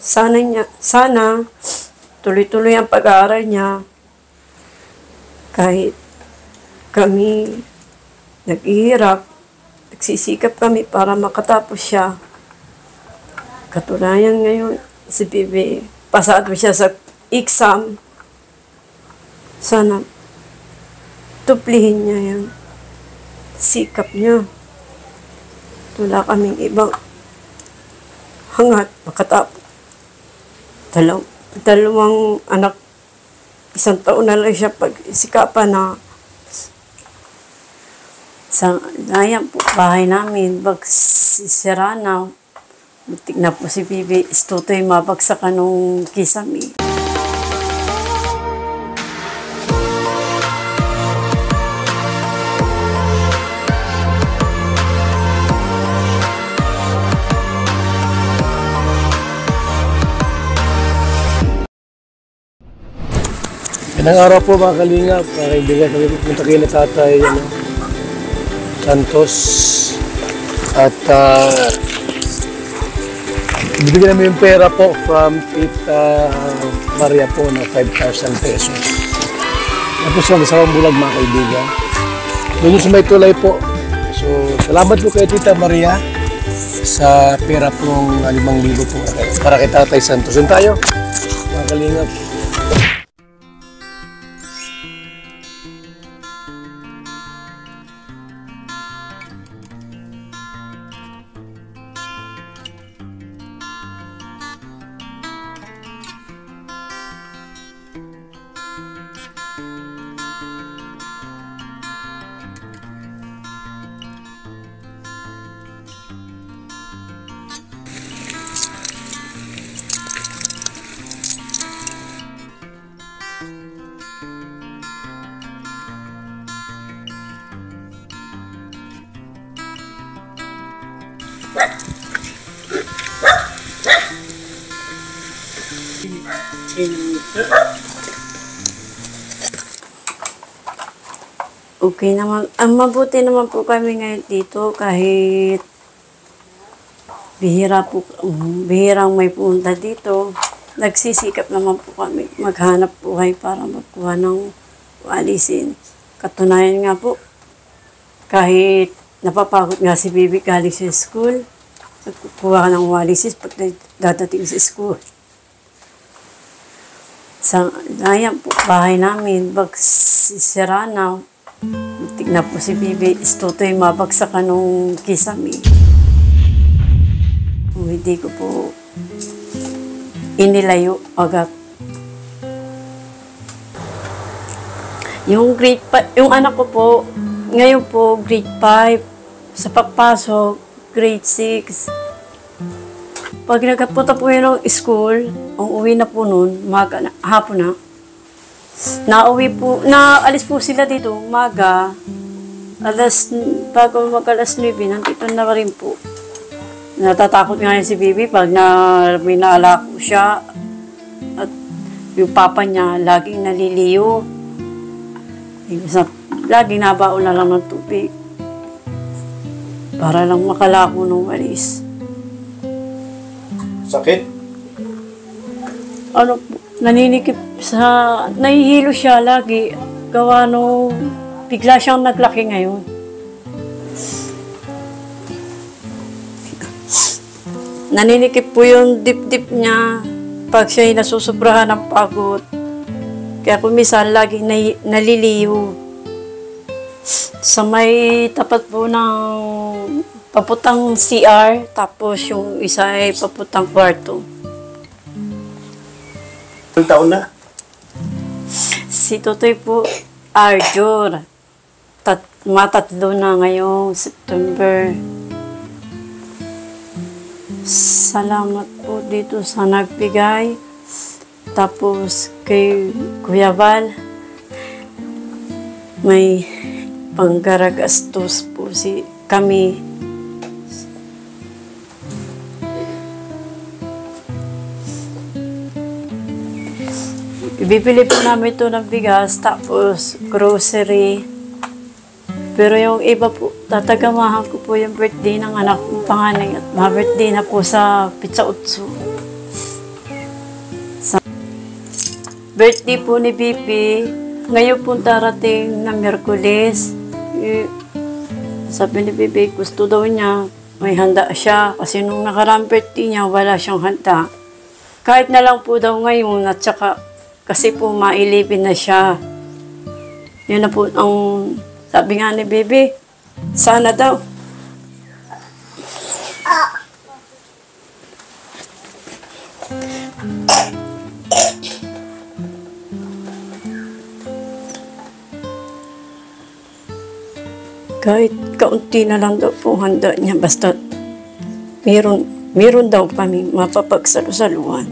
sana tuloy-tuloy ang pag-aaral niya. Kahit kami naghihirap, nagsisikap kami para makatapos siya. Katunayan ngayon, si Bibi, pasado siya sa exam. Sana tuplihin niya yung sikap niya. Wala kaming ibang hangat makatapos. Dalawang anak, 1 taon na lang siya pag-isikapan na sa ayan po, bahay namin, sisira na. Butik na po si Bibi, istutoy mabagsak nung kisame. Magandang araw po mga kalingap, mga kaibigan. Kami pupunta kayo na Tatay Santos at bibigyan namin yung pera po from Tita Maria po na 5,000 pesos. Tapos ang isang bulag mga kaibigan. Doon sa may tulay po. So salamat po kay Tita Maria sa pera pong 5,000 po para kay Tatay Santos. Doon tayo mga kalingap. Okay naman. Ang mabuti naman po kami ngayon dito kahit bihirang may punta dito. Nagsisikap naman po kami maghanap buhay para magkuha ng walisin. Katunayan nga po, kahit napapagod nga si Bibi galing sa school, nagkukuha ka ng walisis pag dadating sa school. Sa ayan po, bahay namin, sisira na. Butik na po si Bibi, istutoy mabagsak nung kisame. Kung hindi ko po inilayo agad. Yung grade 5, yung anak ko po, ngayon po grade 5, sa pagpasok, grade 6. Pag nagpunta po yun ng school, ang uwi na po noon, hapon na. Naalis po sila dito, umaga. Bago mag-alas 9, nandito na rin po. Natatakot nga si Bibi pag may naalala ko siya. At yung papa niya, laging naliliyo. Laging nabaon na lang ng tubig. Para lang makalako ng walis. Sakit? Ano po, nahihilo siya lagi. Gawa no, bigla siyang naglaki ngayon. Naninikip po yung dip-dip niya pag siya'y nasusobrahan ng pagod. Kaya kung minsan laging naliliyo. Sa may tapat po ng paputang CR, tapos yung isa ay paputang kwarto. Ilang taon na? Si Totoy po, Arjur. Matatlo na ngayong September. Salamat po dito sa nagbigay. Tapos kay Kuya Val, may panggaragastos po kami. Bibili po namin ito ng bigas, tapos grocery. Pero yung iba po, tatagamahan ko po yung birthday ng anak kong panganay at ma-birthday na po sa Pizza Utso. birthday po ni Bibi, ngayon po darating na Miyerkules. Sabi ni Bibi, gusto daw niya, may handa siya. Kasi nung nakaraang birthday niya, wala siyang handa. Kahit na lang po daw ngayon, at saka kasi po mailipin na siya. Yun na po ang sabi nga ni Bibi, sana daw. Kahit kaunti na lang daw po handa niya, basta meron daw kami mapapagsalusaluhan.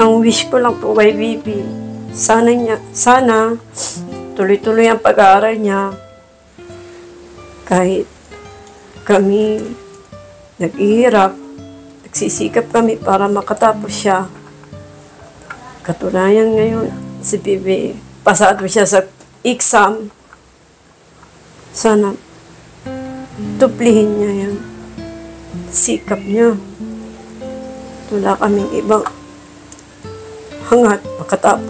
Ang wish ko lang po kay Bibi, sana tuloy-tuloy ang pag-aaral niya. Kahit kami nag-ihirap, nagsisikap kami para makatapos siya. Katulayan ngayon, si Bibi, pasado siya sa exam. Sana tuplihin niya yan. Sikap niya. Wala kaming ibang hangat makatapos.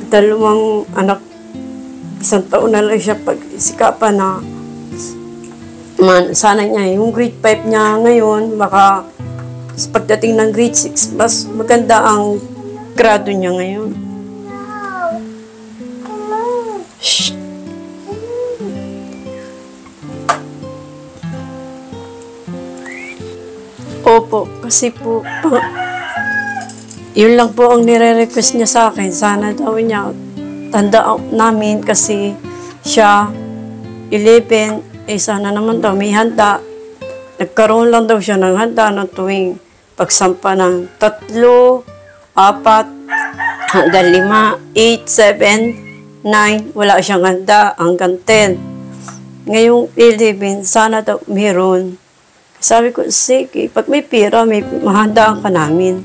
Dalawang anak, 1 taon na lang siya pag-isikapan na sana niya yung grade 5 niya ngayon, baka sa pagdating ng grade 6, mas maganda ang grado niya ngayon. Shh. Opo, kasi po, yun lang po ang nire-request niya sa akin. Sana daw niya, tanda namin kasi siya, 11, sana naman daw may handa. Nagkaroon lang daw siya ng handa ng tuwing pagsampa ng 3, 4, hanggang 5, 8, 7, 9, wala siyang handa hanggang 10. Ngayong 11, sana daw meron. Sabi ko, sige, pag may pera, may mahandaan ka namin.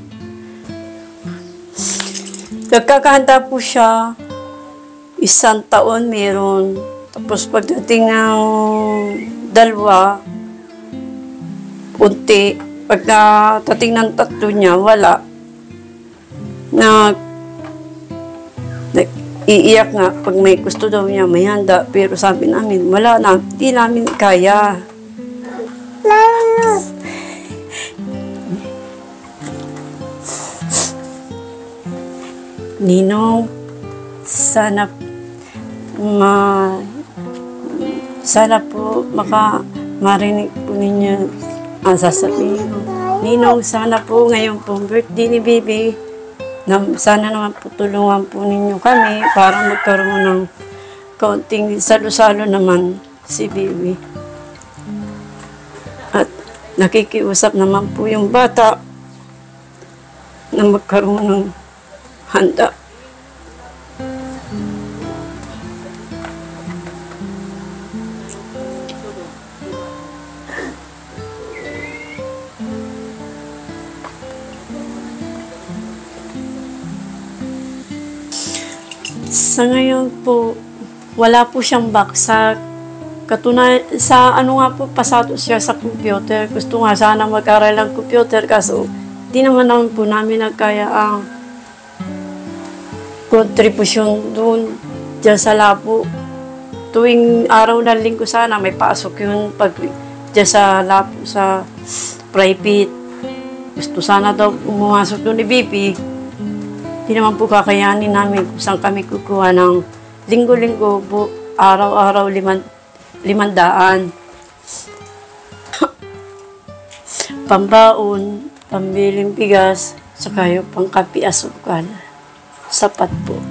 Nagkakahanda po siya, 1 taon meron. Tapos pagdating ng 2, unti. Pagdating ng 3 niya, wala. Iiyak nga, pag may gusto daw niya, may handa. Pero sabi namin, wala na, hindi namin kaya. Ninong, sana po marinig po ninyo ang sasabihin ko. Ninong, sana po ngayon po birthday ni Bibi, sana naman po tulungan po ninyo kami para magkaroon ng kaunting salo-salo naman si Bibi. At nakikiusap naman po yung bata na magkaroon ng handa. Sa ngayon po, wala po siyang baksak. Katunayan, sa ano nga po, pasado siya sa computer. Gusto nga sana mag-aral ng computer kaso di naman po namin nagkaya ang kontribusyon doon dyan sa labo. Tuwing araw ng linggo sana may pasok yun pag dyan sa labo, sa private. Gusto sana daw pumasok doon ni Bibi. Di naman po kakayanin namin kung saan kami kukuha ng linggo-linggo, araw-araw 500. Pambaon, pambiling bigas, saka yung pangkapi asukal. Sapat po.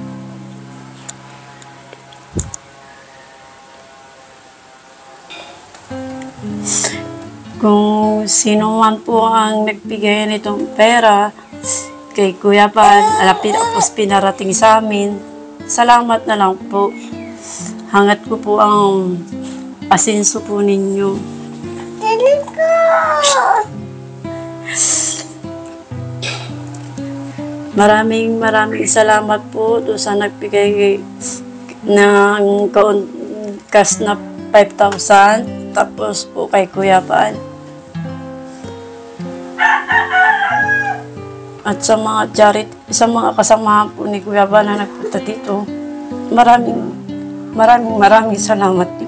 Kung sino man po ang nagbigay nitong pera, kay Kuya Pan, alapit tapos pinarating sa amin, salamat na lang po. Hangat ko po ang asenso po ninyo. Maraming salamat po doon sa nagbigay ng cash na 5,000. Tapos po kay Kuya Pan. At sa mga kasamahan po ni Kuya Pan na nagpunta dito. Maraming salamat din